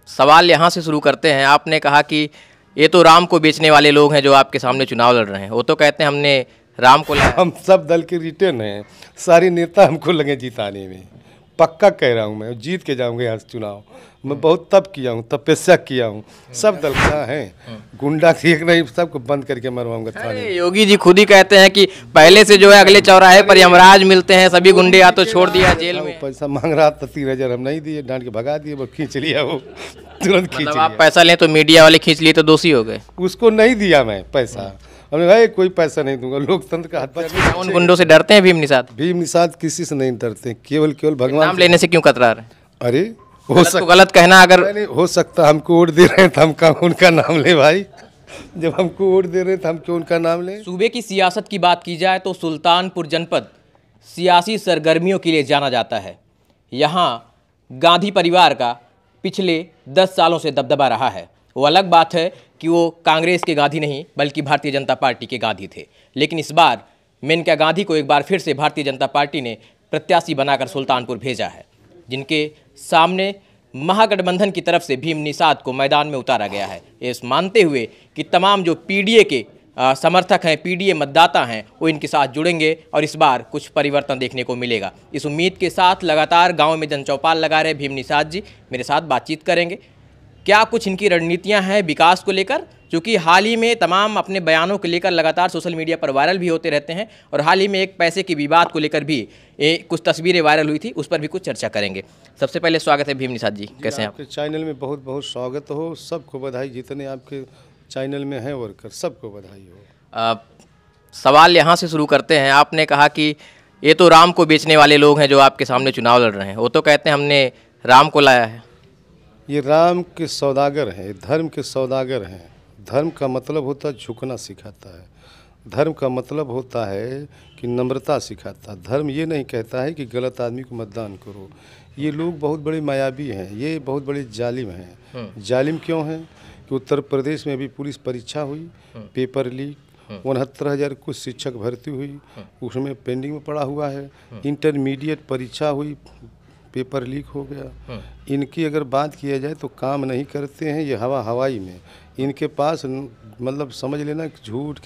सवाल यहाँ से शुरू करते हैं। आपने कहा कि ये तो राम को बेचने वाले लोग हैं जो आपके सामने चुनाव लड़ रहे हैं। वो तो कहते हैं हमने राम को लाया। हम सब दल के रिटर्न हैं, सारे नेता हमको लगे जिताने में। पक्का कह रहा हूँ, मैं जीत के जाऊँगा यहाँ से चुनाव। मैं बहुत तप किया हूँ, तपस्या किया हूँ। सब दल का हैं, गुंडा एक नहीं, सबको बंद करके मरवाऊंगा थाने में। योगी जी खुद ही कहते हैं कि पहले से जो है अगले चौराहे पर यमराज मिलते हैं, सभी गुंडे या तो छोड़ दिया जेल में। पैसा मांग रहा था 3,000, हम नहीं दिए, डांट के भगा दिए, वो खींच लिया, वो तुरंत खींच मतलब लिया। आप पैसा लें तो मीडिया वाले खींच लिए तो दोषी हो गए। उसको नहीं दिया मैं पैसा, हमने भाई कोई पैसा नहीं दूंगा। लोकतंत्र का हत्या। उन गुंडों से डरते हैं भीम निषाद? भीम निषाद किसी से नहीं डरते, केवल भगवान नाम लेने से क्यों कतरा रहे हैं? अरे गलत कहना अगर नहीं हो सकता। हमको वोट दे रहे हैं तो हम उनका नाम ले भाई। जब हमको वोट दे रहे हैं तो हम क्यों उनका नाम लें? सूबे की सियासत की बात की जाए तो सुल्तानपुर जनपद सियासी सरगर्मियों के लिए जाना जाता है। यहाँ गांधी परिवार का पिछले 10 सालों से दबदबा रहा है। वो अलग बात है कि वो कांग्रेस के गांधी नहीं बल्कि भारतीय जनता पार्टी के गांधी थे, लेकिन इस बार मेनका गांधी को एक बार फिर से भारतीय जनता पार्टी ने प्रत्याशी बनाकर सुल्तानपुर भेजा है, जिनके सामने महागठबंधन की तरफ से भीम निषाद को मैदान में उतारा गया है। इस मानते हुए कि तमाम जो पीडीए के समर्थक हैं, पीडीए मतदाता हैं, वो इनके साथ जुड़ेंगे और इस बार कुछ परिवर्तन देखने को मिलेगा। इस उम्मीद के साथ लगातार गांव में जनचौपाल लगा रहे भीम निषाद जी मेरे साथ बातचीत करेंगे। क्या कुछ इनकी रणनीतियां हैं विकास को लेकर, क्योंकि हाल ही में तमाम अपने बयानों को लेकर लगातार सोशल मीडिया पर वायरल भी होते रहते हैं और हाल ही में एक पैसे के विवाद को लेकर भी कुछ तस्वीरें वायरल हुई थी, उस पर भी कुछ चर्चा करेंगे। सबसे पहले स्वागत है भीम निषाद जी, कैसे हैं आप? आपके चैनल में बहुत बहुत स्वागत हो, सबको बधाई। जितने आपके चैनल में हैं वर्कर, सबको बधाई हो। सवाल यहाँ से शुरू करते हैं। आपने कहा कि ये तो राम को बेचने वाले लोग हैं जो आपके सामने चुनाव लड़ रहे हैं। वो तो कहते हैं हमने राम को लाया है। ये राम के सौदागर हैं, धर्म के सौदागर हैं। धर्म का मतलब होता है झुकना सिखाता है। धर्म का मतलब होता है कि नम्रता सिखाता है। धर्म ये नहीं कहता है कि गलत आदमी को मतदान करो। ये लोग बहुत बड़े मायावी हैं, ये बहुत बड़े जालिम हैं। जालिम क्यों हैं कि उत्तर प्रदेश में अभी पुलिस परीक्षा हुई, पेपर लीक, 69,000 कुछ शिक्षक भर्ती हुई, उसमें पेंडिंग में पड़ा हुआ है। इंटरमीडिएट परीक्षा हुई, पेपर लीक हो गया। इनकी अगर बात किया जाए तो काम नहीं करते हैं, ये हवाई में। इनके पास मतलब समझ लेना कि झूठ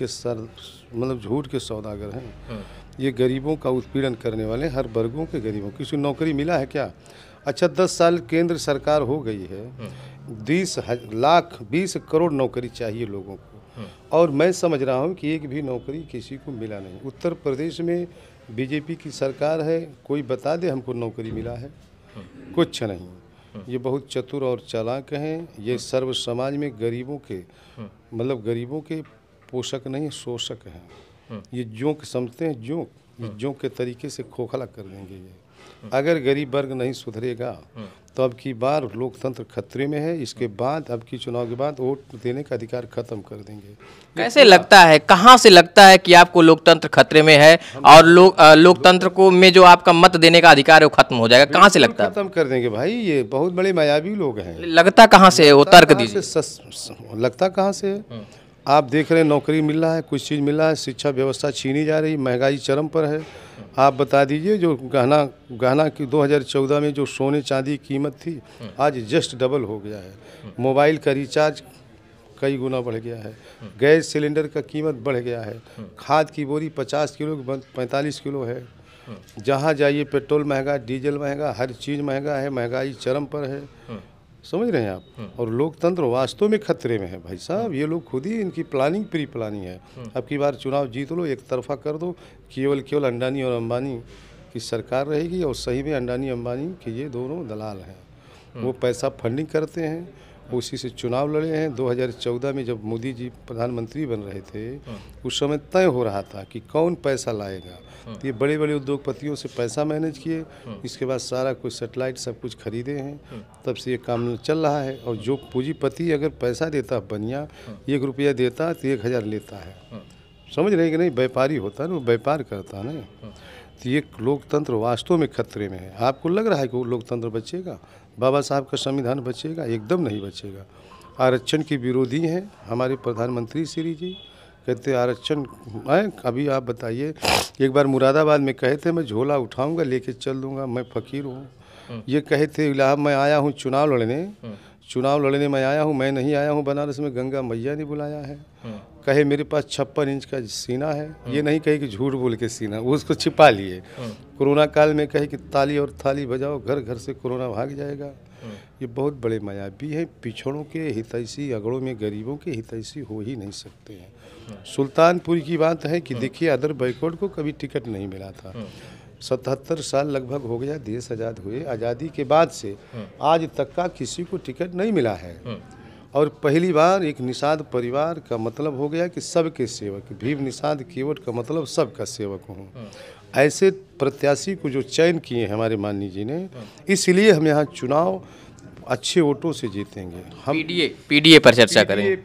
के सौदागर हैं। ये गरीबों का उत्पीड़न करने वाले, हर वर्गों के गरीबों। किसी नौकरी मिला है क्या? अच्छा 10 साल केंद्र सरकार हो गई है, 20 करोड़ नौकरी चाहिए लोगों को, और मैं समझ रहा हूँ कि एक भी नौकरी किसी को मिला नहीं। उत्तर प्रदेश में बीजेपी की सरकार है, कोई बता दे हमको नौकरी मिला है? कुछ नहीं। ये बहुत चतुर और चालाक हैं। ये सर्व समाज में गरीबों के पोषक नहीं, शोषक हैं। ये जोंक समझते हैं, जोंक के तरीके से खोखला कर देंगे ये। अगर गरीब वर्ग नहीं सुधरेगा तो अब की बार लोकतंत्र खतरे में है। इसके बाद अब की चुनाव के बाद वोट देने का अधिकार खत्म कर देंगे। कैसे लगता है, कहाँ से लगता है कि आपको लोकतंत्र खतरे में है और लोकतंत्र को में जो आपका मत देने का अधिकार है वो खत्म हो जाएगा? कहाँ से लगता है? खत्म कर देंगे भाई, ये बहुत बड़े मायावी लोग हैं। लगता कहाँ से है वो, तर्क दीजिए। लगता कहाँ से है? आप देख रहे हैं नौकरी मिल रहा है, कुछ चीज़ मिल रहा है, शिक्षा व्यवस्था छीनी जा रही, महंगाई चरम पर है। आप बता दीजिए, जो गहना की 2014 में जो सोने चांदी की कीमत थी, आज जस्ट डबल हो गया है। मोबाइल का रिचार्ज कई गुना बढ़ गया है। गैस सिलेंडर का कीमत बढ़ गया है। खाद की बोरी 50 किलो 45 किलो है। जहाँ जाइए पेट्रोल महंगा, डीजल महंगा, हर चीज़ महंगा है, महंगाई चरम पर है। समझ रहे हैं आप? और लोकतंत्र वास्तव में खतरे में है भाई साहब। ये लोग खुद ही, इनकी प्री प्लानिंग है। अब की बार चुनाव जीत लो, एक तरफा कर दो, केवल अंडानी और अंबानी की सरकार रहेगी। और सही में अंडानी अंबानी के ये दोनों दलाल हैं। वो पैसा फंडिंग करते हैं, उसी से चुनाव लड़े हैं। 2014 में जब मोदी जी प्रधानमंत्री बन रहे थे, उस समय तय हो रहा था कि कौन पैसा लाएगा। ये बड़े बड़े उद्योगपतियों से पैसा मैनेज किए, इसके बाद सारा कुछ सेटेलाइट सब कुछ खरीदे हैं, तब से ये काम चल रहा है। और जो पूंजीपति अगर पैसा देता बनिया, 1 रुपया देता तो 1000 लेता है। समझ रहे कि नहीं? व्यापारी होता है ना, वो व्यापार करता है ना। तो ये लोकतंत्र वास्तव में खतरे में है। आपको लग रहा है कि वो लोकतंत्र बचेगा, बाबा साहब का संविधान बचेगा? एकदम नहीं बचेगा। आरक्षण के विरोधी हैं हमारे प्रधानमंत्री श्री जी, कहते आरक्षण है। अभी आप बताइए, एक बार मुरादाबाद में कहे थे मैं झोला उठाऊंगा लेके चल दूंगा, मैं फकीर हूँ। ये कहे थे इलाहाबाद, मैं आया हूँ चुनाव लड़ने, चुनाव लड़ने में आया हूँ, मैं नहीं आया हूँ बनारस में, गंगा मैया ने बुलाया है। कहे मेरे पास 56 इंच का सीना है, ये नहीं कहे कि झूठ बोल के सीना, वो उसको छिपा लिए। कोरोना काल में कहे कि ताली और थाली बजाओ, घर घर से कोरोना भाग जाएगा। ये बहुत बड़े मायावी है। पिछड़ों के हितैषी, अगड़ों में गरीबों के हितैषी हो ही नहीं सकते हैं। सुल्तानपुर की बात है कि देखिए, अदर बैकवर्ड को कभी टिकट नहीं मिला था। 77 साल लगभग हो गया देश आज़ाद हुए, आज़ादी के बाद से आज तक का किसी को टिकट नहीं मिला है। और पहली बार एक निषाद परिवार का मतलब हो गया कि सबके सेवक, भीम निषाद कीवर्ड का मतलब सबका सेवक हूँ। ऐसे प्रत्याशी को जो चयन किए हैं हमारे माननीय जी ने, इसलिए हम यहाँ चुनाव अच्छे वोटों से जीतेंगे। हम पीडीए पर चर्चा करेंगे।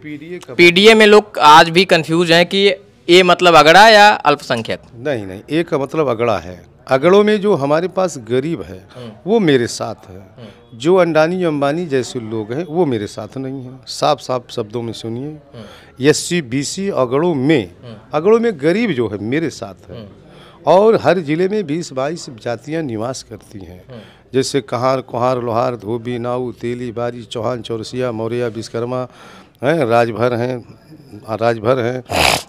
पीडीए में लोग आज भी कंफ्यूज हैं कि ए मतलब अगड़ा या अल्पसंख्यक। नहीं, ए का मतलब अगड़ा है। अगड़ों में जो हमारे पास गरीब है वो मेरे साथ है, जो अंडानी अंबानी जैसे लोग हैं वो मेरे साथ नहीं है। साफ साफ शब्दों में सुनिए, एससी बीसी अगड़ों में गरीब जो है मेरे साथ है। और हर जिले में 20-22 जातियां निवास करती हैं, जैसे कहार, कुहार, लोहार, धोबी, नाऊ, तेली, बारी, चौहान, चौरसिया, मौर्या, विश्वकर्मा हैं, राजभर हैं,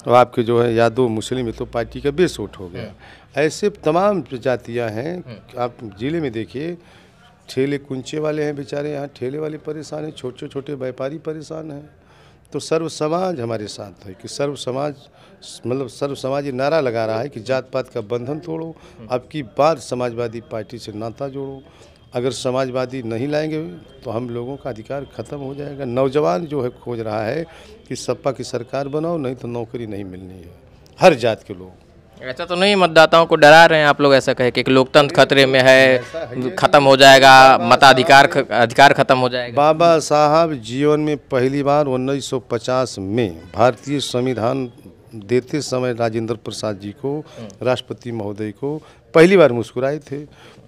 और आपके जो है यादव, मुस्लिम, तो पार्टी का बेस वोट हो गया। ऐसे तमाम जातियां हैं। आप जिले में देखिए, ठेले कुंचे वाले हैं बेचारे, यहाँ ठेले वाले परेशान हैं, छोटे छोटे व्यापारी परेशान हैं। तो सर्व समाज हमारे साथ है कि सर्व समाज ये नारा लगा रहा है कि जात पात का बंधन तोड़ो, अब की बार समाजवादी पार्टी से नाता जोड़ो। अगर समाजवादी नहीं लाएंगे तो हम लोगों का अधिकार खत्म हो जाएगा। नौजवान जो है खोज रहा है कि सपा की सरकार बनाओ, नहीं तो नौकरी नहीं मिलनी है, हर जात के लोग। ऐसा तो नहीं मतदाताओं को डरा रहे हैं आप लोग, ऐसा कहे कि लोकतंत्र खतरे में है, खत्म हो जाएगा, अधिकार खत्म हो जाएगा? बाबा साहब जीवन में पहली बार 1950 में भारतीय संविधान देते समय राजेंद्र प्रसाद जी को, राष्ट्रपति महोदय को पहली बार मुस्कुराए थे।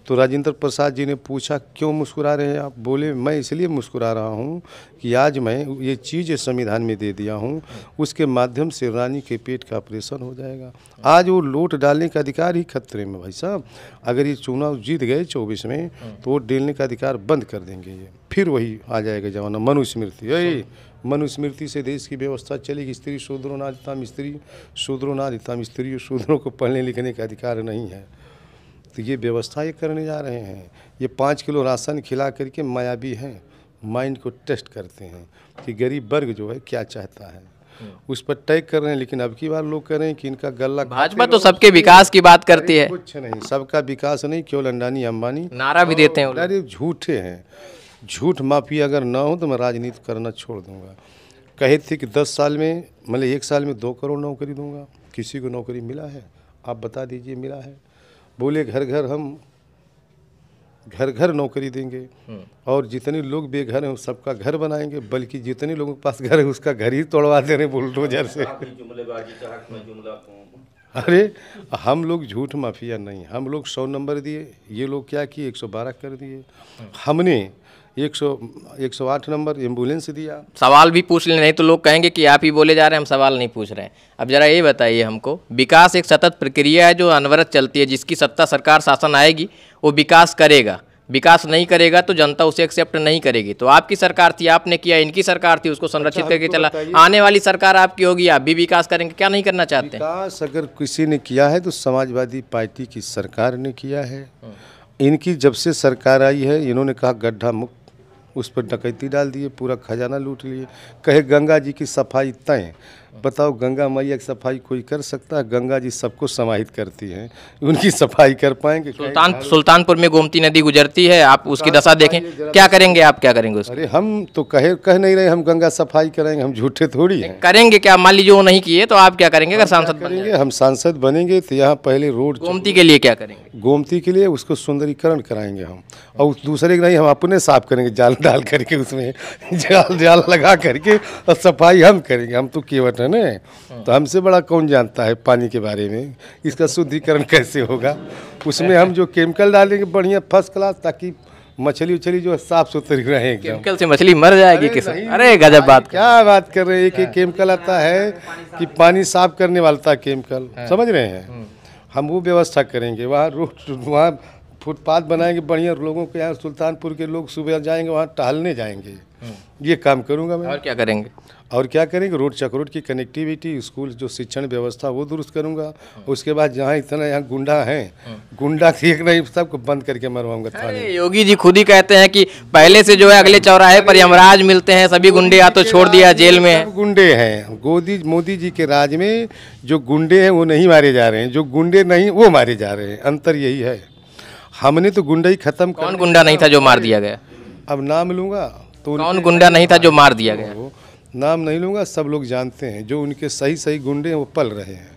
तो राजेंद्र प्रसाद जी ने पूछा क्यों मुस्कुरा रहे हैं आप? बोले मैं इसलिए मुस्कुरा रहा हूं कि आज मैं ये चीज़ संविधान में दे दिया हूं, उसके माध्यम से रानी के पेट का ऑपरेशन हो जाएगा। आज वो वोट डालने का अधिकार ही खतरे में भाई साहब। अगर ये चुनाव जीत गए 24 में तो वोट डालने का अधिकार बंद कर देंगे ये, फिर वही आ जाएगा जमाना मनुस्मृति। मनुस्मृति से देश की व्यवस्था चलेगी। स्त्री शूद्रो नादिताम स्त्री, शूद्रो नादिताम स्त्री। शूद्रों को पढ़ने लिखने का अधिकार नहीं है। तो ये व्यवस्था ये करने जा रहे हैं। ये 5 किलो राशन खिला करके मायावी हैं, माइंड को टेस्ट करते हैं कि गरीब वर्ग जो है क्या चाहता है, उस पर टैग कर रहे हैं। लेकिन अब की बार लोग कह रहे हैं कि इनका गला, भाजपा तो सबके विकास की बात करती है। कुछ नहीं, सबका विकास नहीं, केवल अंडानी अंबानी नारा भी देते हैं। अरे झूठे हैं, झूठ माफी अगर ना हो तो मैं राजनीति करना छोड़ दूंगा। कहे थे कि 10 साल में, मतलब 1 साल में 2 करोड़ नौकरी दूंगा। किसी को नौकरी मिला है? आप बता दीजिए मिला है? बोले हम घर घर नौकरी देंगे, और जितने लोग बेघर हैं सबका घर बनाएंगे, बल्कि जितने लोगों के पास घर है उसका घर ही तोड़वा दे रहे बुलडोजर से। अरे हम लोग झूठ माफिया नहीं, हम लोग 100 नंबर दिए, ये लोग क्या किए 112 कर दिए। हमने 108 नंबर एम्बुलेंस दिया। सवाल भी पूछ लें, नहीं तो लोग कहेंगे कि आप ही बोले जा रहे हैं, हम सवाल नहीं पूछ रहे हैं। अब जरा ये बताइए हमको, विकास एक सतत प्रक्रिया है जो अनवरत चलती है। जिसकी सत्ता सरकार शासन आएगी वो विकास करेगा, विकास नहीं करेगा तो जनता उसे एक्सेप्ट नहीं करेगी। तो आपकी सरकार थी, आपने किया, इनकी सरकार थी, उसको संरक्षित करके चला। आने वाली सरकार आपकी होगी, आप भी विकास करेंगे, क्या नहीं करना चाहते? विकास अगर किसी ने किया है तो समाजवादी पार्टी की सरकार ने किया है। इनकी जब से सरकार आई है, इन्होंने कहा गड्ढा मुक्त, उस पर डकैती डाल दिए, पूरा खजाना लूट लिए। कहे गंगा जी की सफाई तय। बताओ गंगा मैया की सफाई कोई कर सकता है? गंगा जी सबको समाहित करती हैं, उनकी सफाई कर पाएंगे? सुल्तानपुर में गोमती नदी गुजरती है, आप उसकी दशा देखें, क्या करेंगे आप, क्या करेंगे उसकी? अरे हम तो कह नहीं रहे हम गंगा सफाई करेंगे, हम झूठे थोड़ी हैं। करेंगे क्या? मान लीजिए वो नहीं किए तो आप क्या करेंगे अगर सांसद बनेंगे? हम सांसद बनेंगे तो यहाँ पहले रोड, गोमती के लिए क्या करेंगे? गोमती के लिए उसको सुंदरीकरण कराएंगे हम, और दूसरे नहीं, हम अपने साफ करेंगे, जाल डाल करके उसमें जाल लगा करके, और सफाई हम करेंगे। हम तो केवट है ना, तो हमसे बड़ा कौन जानता है पानी के बारे में, इसका शुद्धिकरण कैसे होगा। उसमें हम जो केमिकल डालेंगे बढ़िया फर्स्ट क्लास, ताकि मछली उछली जो है साफ सुथरी रहे एकदम। केमिकल से मछली मर जाएगी किस? अरे गजब बात, क्या बात कर रहे हैं। एक केमिकल आता है कि पानी साफ करने वाला था केमिकल, समझ रहे हैं? हम वो व्यवस्था करेंगे। वहाँ फुटपाथ बनाएंगे बढ़िया, लोगों के यहाँ सुल्तानपुर के लोग सुबह जाएंगे वहाँ टहलने जाएंगे, ये काम करूँगा मैं। और क्या करेंगे? और क्या करेंगे, रोड चक्रोड की कनेक्टिविटी, स्कूल जो शिक्षण व्यवस्था वो दुरुस्त करूँगा। उसके बाद जहाँ इतना यहाँ गुंडा हैं, गुंडा ठीक नहीं, सबको बंद करके मरवाऊंगा थाने। अरे योगी जी खुद ही कहते हैं कि पहले से जो है अगले चौराहे पर यमराज मिलते हैं, सभी गुंडे या तो छोड़ दिया जेल में है। गुंडे हैं, मोदी जी के राज में जो गुंडे हैं वो नहीं मारे जा रहे हैं, जो गुंडे नहीं वो मारे जा रहे हैं, अंतर यही है। हमने तो गुंडा ही खत्म कर। कौन गुंडा नहीं था जो मार दिया गया? अब नाम लूंगा तो कौन गुंडा नहीं था जो मार दिया गया? नाम नहीं लूंगा, सब लोग जानते हैं। जो उनके सही सही गुंडे हैं वो पल रहे हैं,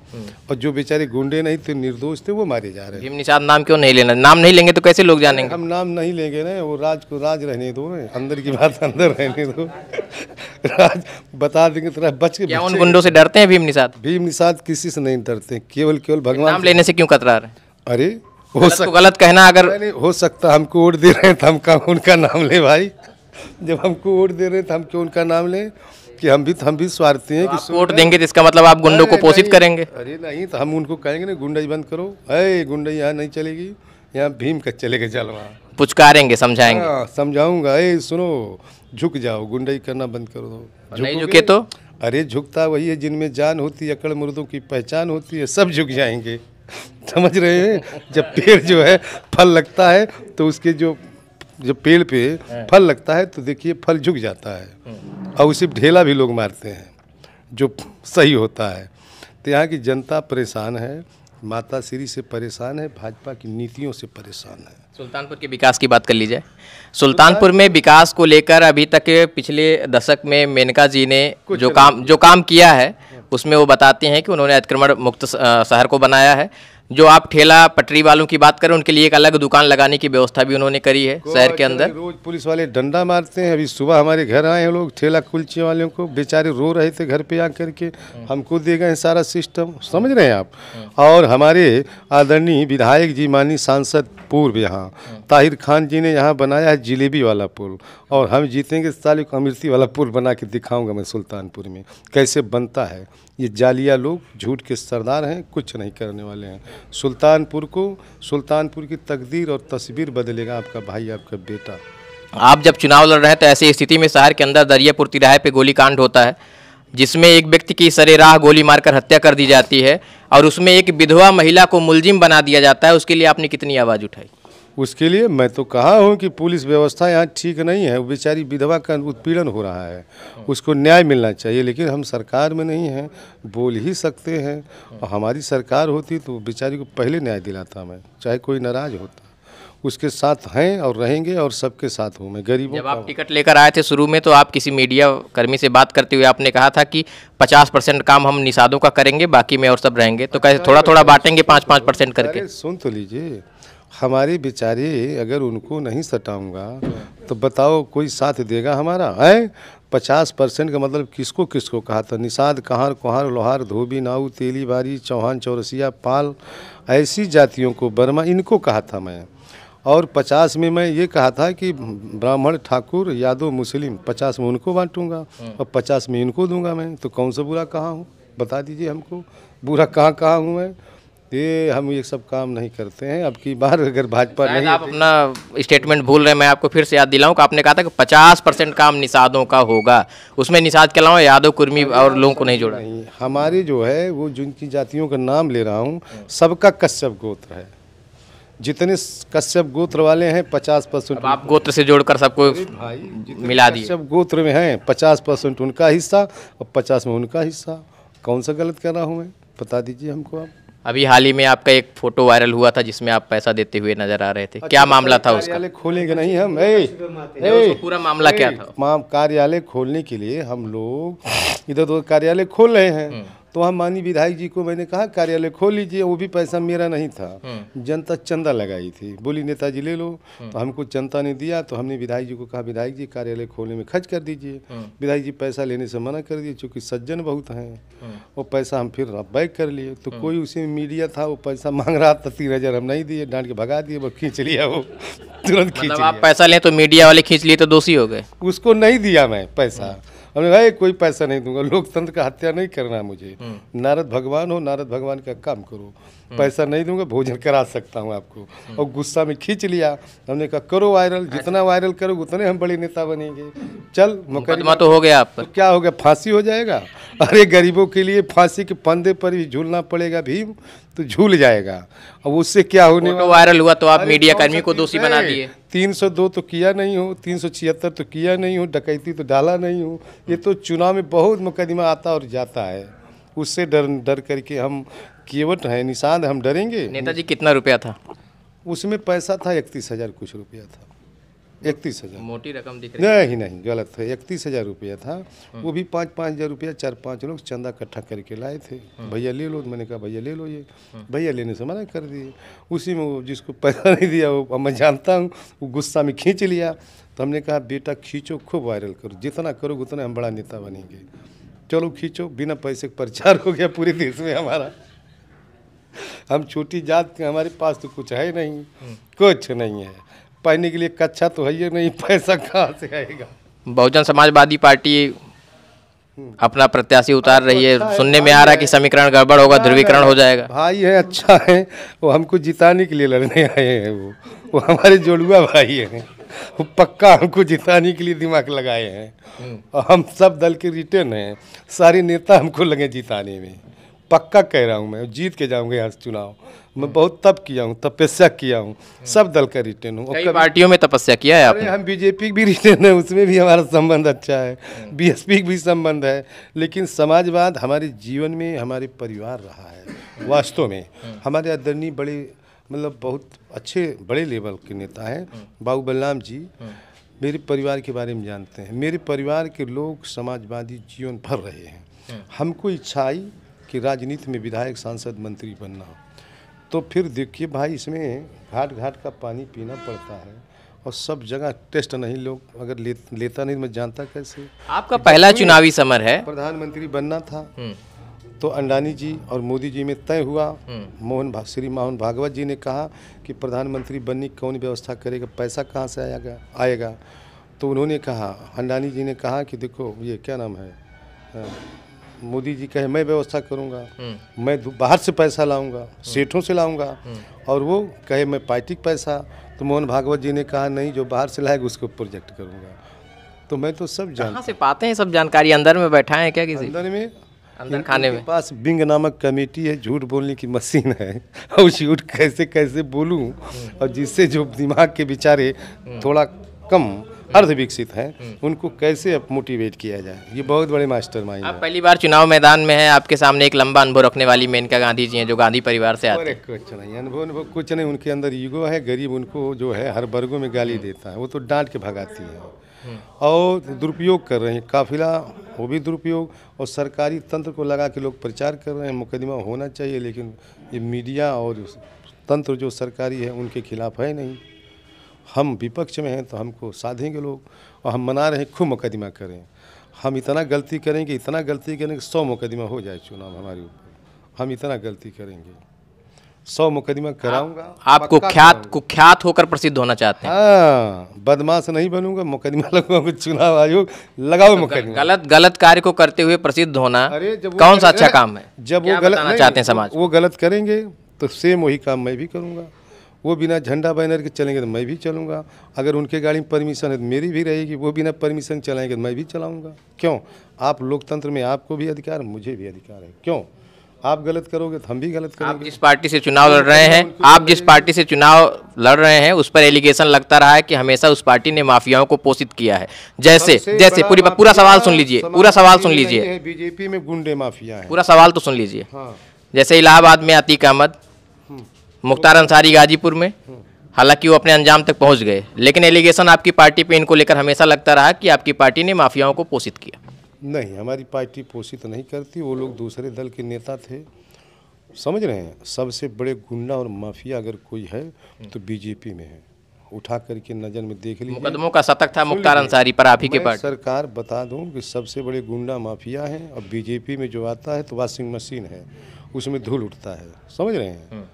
और जो बेचारे गुंडे नहीं थे, निर्दोष थे, वो मारे जा रहे हैं। भीम निषाद नाम क्यों नहीं लेना? नाम नहीं लेंगे तो कैसे लोग जानेंगे? हम नाम नहीं लेंगे ना, वो राज को राज रहने दो, अंदर की बात अंदर रहने दो। राज बता देंगे तो बच के। क्या उन गुंडों से डरते हैं भीम निषाद? भीम निषाद किसी से नहीं डरते, केवल भगवान नाम लेने से क्यों कतरा रहे? अरे गलत कहना अगर हो सकता, हमको वोट दे रहे हैं तो हम उनका नाम ले भाई। जब हमको वोट दे रहे हैं तो हम क्यों उनका नाम लें? कि हम भी स्वार्थी हैं। कि वोट देंगे तो इसका मतलब आप गुंडों को पोषित करेंगे? अरे नहीं, तो हम उनको कहेंगे ना गुंडाई बंद करो, है गुंडाई यहाँ नहीं चलेगी, यहाँ भीम का चलेगा जलवा। पुचकारेंगे, समझाएंगे। समझाऊंगा, सुनो, झुक जाओ, गुंडाई करना बंद कर दो। नहीं झुके तो? अरे झुकता वही है जिनमें जान होती है, अकड़ मुर्दों की पहचान होती है, सब झुक जाएंगे। समझ रहे हैं? जब पेड़ जो है फल लगता है तो उसके जो पेड़ पे फल लगता है तो देखिए फल झुक जाता है, और उसे ढेला भी लोग मारते हैं जो सही होता है। तो यहाँ की जनता परेशान है, माता श्री से परेशान है, भाजपा की नीतियों से परेशान है। सुल्तानपुर के विकास की बात कर ली जाए। सुल्तानपुर में विकास को लेकर अभी तक पिछले दशक में मेनका जी ने जो काम किया है उसमें वो बताते हैं कि उन्होंने अतिक्रमण मुक्त शहर को बनाया है। जो आप ठेला पटरी वालों की बात करें, उनके लिए एक अलग दुकान लगाने की व्यवस्था भी उन्होंने करी है शहर के अंदर। रोज पुलिस वाले डंडा मारते हैं। अभी सुबह हमारे घर आए हैं लोग, ठेला कुलचे वालों को, बेचारे रो रहे थे घर पे आकर के, हमको दे गए सारा सिस्टम। समझ रहे हैं आप? और हमारे आदरणीय विधायक जी, माननीय सांसद पूर्व यहाँ ताहिर खान जी ने यहाँ बनाया है जिलेबी वाला पुल, और हम जीतेंगे साल को अमृति वाला पुल बना के दिखाऊंगा मैं सुल्तानपुर में कैसे बनता है। ये जालिया लोग झूठ के सरदार हैं, कुछ नहीं करने वाले हैं। सुल्तानपुर की तकदीर और तस्वीर बदलेगा आपका भाई, आपका बेटा। आप जब चुनाव लड़ रहे हैं तो ऐसी स्थिति में शहर के अंदर दरियापुर तिराहे पे गोलीकांड होता है, जिसमें एक व्यक्ति की सरेराह गोली मारकर हत्या कर दी जाती है, और उसमें एक विधवा महिला को मुलजिम बना दिया जाता है। उसके लिए आपने कितनी आवाज़ उठाई? उसके लिए मैं तो कहा हूँ कि पुलिस व्यवस्था यहाँ ठीक नहीं है, बेचारी विधवा का उत्पीड़न हो रहा है, उसको न्याय मिलना चाहिए। लेकिन हम सरकार में नहीं हैं, बोल ही सकते हैं, और हमारी सरकार होती तो बेचारी को पहले न्याय दिलाता मैं, चाहे कोई नाराज होता। उसके साथ हैं और रहेंगे, और सबके साथ हूँ मैं। गरीबों जब आप टिकट लेकर आए थे शुरू में, तो आप किसी मीडिया कर्मी से बात करते हुए आपने कहा था कि 50% काम हम निषादों का करेंगे, बाकी में और सब रहेंगे। तो कैसे थोड़ा थोड़ा बांटेंगे 5-5% करके? सुन तो लीजिए, हमारे बेचारे अगर उनको नहीं सटाऊंगा तो बताओ कोई साथ देगा हमारा? है 50% का मतलब किसको किसको कहा था? निषाद, कहार, कुहार, लोहार, धोबी, नाऊ, तेली, बारी, चौहान, चौरसिया, पाल, ऐसी जातियों को, बर्मा, इनको कहा था मैं। और 50 में मैं ये कहा था कि ब्राह्मण, ठाकुर, यादव, मुस्लिम 50 में उनको बांटूंगा और 50 में इनको दूंगा मैं। तो कौन सा बुरा कहाँ हूँ? बता दीजिए हमको, बुरा कहाँ हूँ मैं? ये हम ये सब काम नहीं करते हैं। अब की बार अगर भाजपा नहीं, आप अपना स्टेटमेंट भूल रहे हैं, मैं आपको फिर से याद दिलाऊं कि आपने कहा था कि 50% काम निषादों का होगा, उसमें निषाद के अलावा यादव, कुर्मी और लोगों को नहीं जोड़ा। नहीं, हमारे जो है वो जिनकी जातियों का नाम ले रहा हूँ, सबका कश्यप गोत्र है। जितने कश्यप गोत्र वाले हैं 50% आप गोत्र से जोड़कर सबको मिला दिए। कश्यप गोत्र में हैं 50% उनका हिस्सा और 50 में उनका हिस्सा। कौन सा गलत कर रहा हूँ मैं? बता दीजिए हमको आप। अभी हाल ही में आपका एक फोटो वायरल हुआ था जिसमें आप पैसा देते हुए नजर आ रहे थे, क्या मामला था उसका? कार्यालय खोलेंगे नहीं हम, पूरा मामला क्या था? कार्यालय खोलने के लिए हम लोग इधर उधर कार्यालय खोल रहे हैं, तो हम माननीय विधायक जी को मैंने कहा कार्यालय खोल लीजिए। वो भी पैसा मेरा नहीं था, जनता चंदा लगाई थी, बोली नेताजी ले लो। तो हमको जनता ने दिया, तो हमने विधायक जी को कहा विधायक जी कार्यालय खोलने में खर्च कर दीजिए। विधायक जी पैसा लेने से मना कर दिए, चूँकि सज्जन बहुत हैं। वो पैसा हम फिर बैक कर लिए। तो कोई उसी में मीडिया था, वो पैसा मांग रहा था 3000, हम नहीं दिए, डांट के भगा दिए, वो खींच लिया, वो तुरंत खींच लिया। आप पैसा लें तो मीडिया वाले खींच लिए तो दोषी हो गए? उसको नहीं दिया मैं पैसा, हमने कहा कोई पैसा नहीं दूंगा, लोकतंत्र का हत्या नहीं करना है मुझे। नारद भगवान हो, नारद भगवान का काम करो, पैसा नहीं दूंगा, भोजन करा सकता हूँ आपको। और गुस्सा में खींच लिया। हमने कहा करो वायरल, जितना वायरल करो उतने हम बड़े नेता बनेंगे। चल मुकदमा तो हो गया आप पर। तो क्या हो गया, फांसी हो जाएगा। अरे गरीबों के लिए फांसी के फंदे पर ही झूलना पड़ेगा भीम, तो झूल जाएगा। अब उससे क्या होने वाला। वायरल हुआ तो आप मीडिया कर्मी को दोषी बना दिए। 302 तो किया नहीं हो, 376 तो किया नहीं हो, डकैती तो डाला नहीं हो। ये तो चुनाव में बहुत मुकदमा आता और जाता है, उससे डर करके हम केवट हैं, निषाद, हम डरेंगे। नेताजी कितना रुपया था उसमें? पैसा था 31,000 कुछ रुपया था। 31,000 मोटी रकम दिख रही नहीं, गलत है। 31,000 रुपया था। वो भी 5-5 रुपया 4-5 लोग चंदा इकट्ठा करके लाए थे। भैया ले लो, मैंने कहा भैया ले लो ये। भैया लेने से मना कर दिए। उसी में वो जिसको पैसा नहीं दिया वो मैं जानता हूँ, वो गुस्सा में खींच लिया। तो हमने कहा बेटा खींचो, खूब वायरल करो, जितना करो उतना हम बड़ा नेता बनेंगे। चलो खींचो, बिना पैसे का प्रचार हो गया पूरे देश में हमारा। हम छोटी जात के, हमारे पास तो कुछ है नहीं, कुछ नहीं है, पढ़ने के लिए कच्चा तो है ही नहीं, पैसा कहाँ से आएगा। बहुजन समाजवादी पार्टी अपना प्रत्याशी उतार रही है, सुनने में आ रहा है कि समीकरण गड़बड़ होगा, ध्रुवीकरण हो जाएगा। भाई है, अच्छा है, वो हमको जिताने के लिए लड़ने आए हैं। वो हमारे जोड़ुआ भाई हैं, वो पक्का हमको जिताने के लिए दिमाग लगाए हैं। और हम सब दल के रिटर्न हैं, सारे नेता हमको लगे जिताने में। पक्का कह रहा हूँ, मैं जीत के जाऊँगा यहाँ से चुनाव। मैं बहुत तप किया हूँ, तपस्या किया हूँ, सब दल का रिटर्न हूँ। कई पार्टियों में तपस्या किया है आपने? हम बीजेपी भी रिटर्न है, उसमें भी हमारा संबंध अच्छा है, बीएसपी भी संबंध है। लेकिन समाजवाद हमारे जीवन में हमारे परिवार रहा है। वास्तव में हमारे आदरणीय बड़े, मतलब बहुत अच्छे बड़े लेवल के नेता हैं बाबू बलराम जी, मेरे परिवार के बारे में जानते हैं। मेरे परिवार के लोग समाजवादी जीवन भर रहे हैं। हमको इच्छा आई कि राजनीति में विधायक, सांसद, मंत्री बनना। तो फिर देखिए भाई, इसमें घाट घाट का पानी पीना पड़ता है और सब जगह टेस्ट नहीं, लोग अगर लेता नहीं, मैं जानता कैसे। आपका पहला चुनावी समर है, प्रधानमंत्री बनना था तो अंडानी जी और मोदी जी में तय हुआ। श्री मोहन भागवत जी ने कहा कि प्रधानमंत्री बनने की कौन व्यवस्था करेगा, पैसा कहाँ से आएगा। तो उन्होंने कहा, अंडानी जी ने कहा कि देखो ये क्या नाम है, मोदी जी कहे मैं व्यवस्था करूंगा, मैं बाहर से पैसा लाऊंगा, सेठों से लाऊंगा। और वो कहे मैं पार्टी का पैसा, तो मोहन भागवत जी ने कहा नहीं, जो बाहर से लाएगा उसको प्रोजेक्ट करूंगा। तो मैं तो सब कहाँ से पाते हैं सब जानकारी? अंदर में बैठा है क्या किसी? अंदर खाने में पास बिंग नामक कमेटी है, झूठ बोलने की मशीन है। और झूठ कैसे कैसे बोलूं, और जिससे जो दिमाग के बेचारे थोड़ा कम अर्ध विकसित हैं, उनको कैसे मोटिवेट किया जाए। ये बहुत बड़े मास्टरमाइंड हैं। आप पहली बार चुनाव मैदान में हैं, आपके सामने एक लंबा अनुभव रखने वाली मेनका गांधी जी हैं, जो गांधी परिवार से आते हैं। कुछ नहीं अनुभव कुछ नहीं, उनके अंदर ईगो है। गरीब उनको जो है हर वर्गों में गाली देता है, वो तो डांट के भगाती है। और दुरुपयोग कर रहे हैं, काफिला वो भी दुरुपयोग, और सरकारी तंत्र को लगा के लोग प्रचार कर रहे हैं। मुकदमा होना चाहिए, लेकिन ये मीडिया और तंत्र जो सरकारी है उनके खिलाफ है नहीं। हम विपक्ष में हैं तो हमको साधेंगे लोग, और हम मना रहे हैं खूब मुकदमा करें। हम इतना गलती करेंगे, इतना गलती करेंगे, 100 मुकदमा हो जाए चुनाव हमारे ऊपर। हम इतना गलती करेंगे, 100 मुकदमा कराऊंगा। आप कुख्यात होकर प्रसिद्ध होना चाहते हैं? हाँ, बदमाश नहीं बनूंगा, मुकदमा लगाऊंगा, चुनाव आयोग लगाओ मुकदमा। गलत कार्य को करते हुए प्रसिद्ध होना कौन सा अच्छा काम है? जब वो गलत चाहते हैं समाज, वो गलत करेंगे तो सेम वही काम मैं भी करूँगा। वो बिना झंडा बैनर के चलेंगे तो मैं भी चलूँगा। अगर उनके गाड़ी में परमिशन है तो मेरी भी रहेगी। वो बिना परमिशन चलाएंगे तो मैं भी चलाऊँगा। क्यों? आप लोकतंत्र में आपको भी अधिकार, मुझे भी अधिकार है। क्यों? आप गलत करोगे तो हम भी गलत करेंगे। आप जिस पार्टी से चुनाव लड़ रहे हैं, उस पर एलिगेशन लगता रहा है कि हमेशा उस पार्टी ने माफियाओं को पोषित किया है। जैसे पूरा सवाल सुन लीजिए, बीजेपी में गुंडे माफिया है। पूरा सवाल तो सुन लीजिए। जैसे इलाहाबाद में अतीक अहमद, मुख्तार अंसारी गाजीपुर में, हालांकि वो अपने अंजाम तक पहुंच गए, लेकिन एलिगेशन आपकी पार्टी पे इनको लेकर हमेशा लगता रहा कि आपकी पार्टी ने माफियाओं को पोषित किया। नहीं, हमारी पार्टी पोषित नहीं करती। वो लोग दूसरे दल के नेता थे, समझ रहे हैं। सबसे बड़े गुंडा और माफिया अगर कोई है तो बीजेपी में है। उठा करके नज़र में देख लीजिए। मुकदमों का शतक था मुख्तार अंसारी पर आप ही के पार्टी। सरकार बता दूं कि सबसे बड़े गुंडा माफिया हैं, और बीजेपी में जो आता है तो वॉशिंग मशीन है, उसमें धूल उठता है, समझ रहे हैं।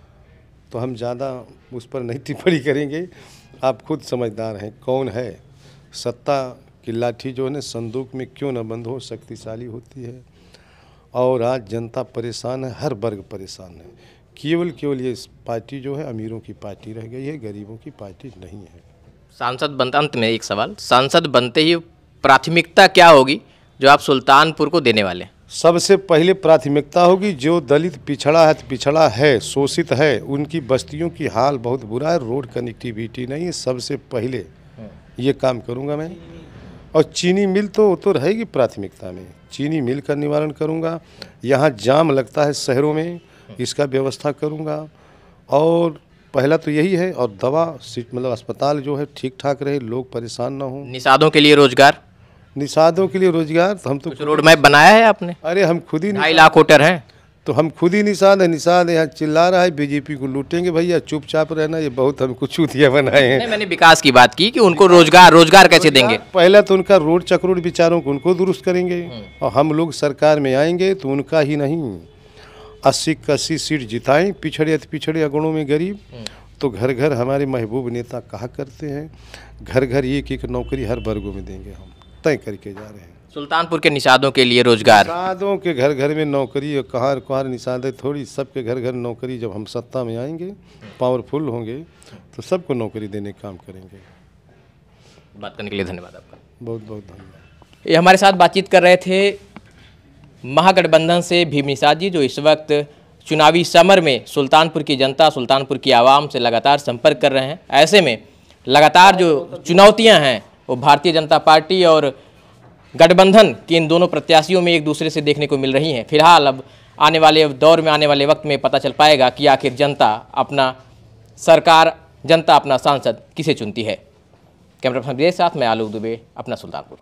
तो हम ज़्यादा उस पर नहीं टिप्पणी करेंगे। आप खुद समझदार हैं कौन है, सत्ता कि लाठी जो है ना संदूक में क्यों न बंद हो, शक्तिशाली होती है। और आज जनता परेशान है, हर वर्ग परेशान है। केवल ये पार्टी जो है अमीरों की पार्टी रह गई है, गरीबों की पार्टी नहीं है। सांसद बनते, अंत में एक सवाल, सांसद बनते ही प्राथमिकता क्या होगी जो आप सुल्तानपुर को देने वाले हैं? सबसे पहले प्राथमिकता होगी जो दलित पिछड़ा है, शोषित है, उनकी बस्तियों की हाल बहुत बुरा है, रोड कनेक्टिविटी नहीं है। सबसे पहले ये काम करूँगा मैं। और चीनी मिल तो रहेगी प्राथमिकता में, चीनी मिल का निवारण करूँगा। यहाँ जाम लगता है शहरों में, इसका व्यवस्था करूँगा। और पहला तो यही है। और दवा मतलब अस्पताल जो है ठीक ठाक रहे, लोग परेशान ना हो। निषादों के लिए रोजगार? निषादों के लिए रोजगार तो हम तो कुछ रोड मैप बनाया है आपने? अरे हम खुद ही 2.5 लाख वोटर हैं तो हम खुद ही निषाद है। निषाद यहाँ चिल्ला रहा है बीजेपी को लूटेंगे, भैया चुपचाप रहना, ये बहुत हमको चूतिया बनाए हैं। नहीं, मैंने विकास की बात की कि उनको रोजगार कैसे देंगे। पहले तो उनका रोड चक्रोड विचारों को उनको दुरुस्त करेंगे, और हम लोग सरकार में आएंगे तो उनका ही नहीं 80 सीट जिताएं, पिछड़े अगुणों में गरीब। तो घर घर हमारे महबूब नेता कहा करते हैं, घर घर एक नौकरी हर वर्गों में देंगे, हम तय करके जा रहे हैं। सुल्तानपुर के निषादों के लिए रोजगार, निषादों के घर घर में नौकरी, कहाँ निषाद है थोड़ी, सबके घर घर नौकरी। जब हम सत्ता में आएंगे, पावरफुल होंगे, तो सबको नौकरी देने का काम करेंगे। बात करने के लिए धन्यवाद आपका। बहुत बहुत धन्यवाद। ये हमारे साथ बातचीत कर रहे थे महागठबंधन से भीम निषाद जी, जो इस वक्त चुनावी समर में सुल्तानपुर की जनता, सुल्तानपुर की आवाम से लगातार संपर्क कर रहे हैं। ऐसे में लगातार जो चुनौतियां हैं वो भारतीय जनता पार्टी और गठबंधन के इन दोनों प्रत्याशियों में एक दूसरे से देखने को मिल रही हैं। फिलहाल अब आने वाले दौर में, आने वाले वक्त में पता चल पाएगा कि आखिर जनता अपना सरकार, जनता अपना सांसद किसे चुनती है। कैमरा पर्सन के साथ मैं आलोक दुबे, अपना सुल्तानपुर।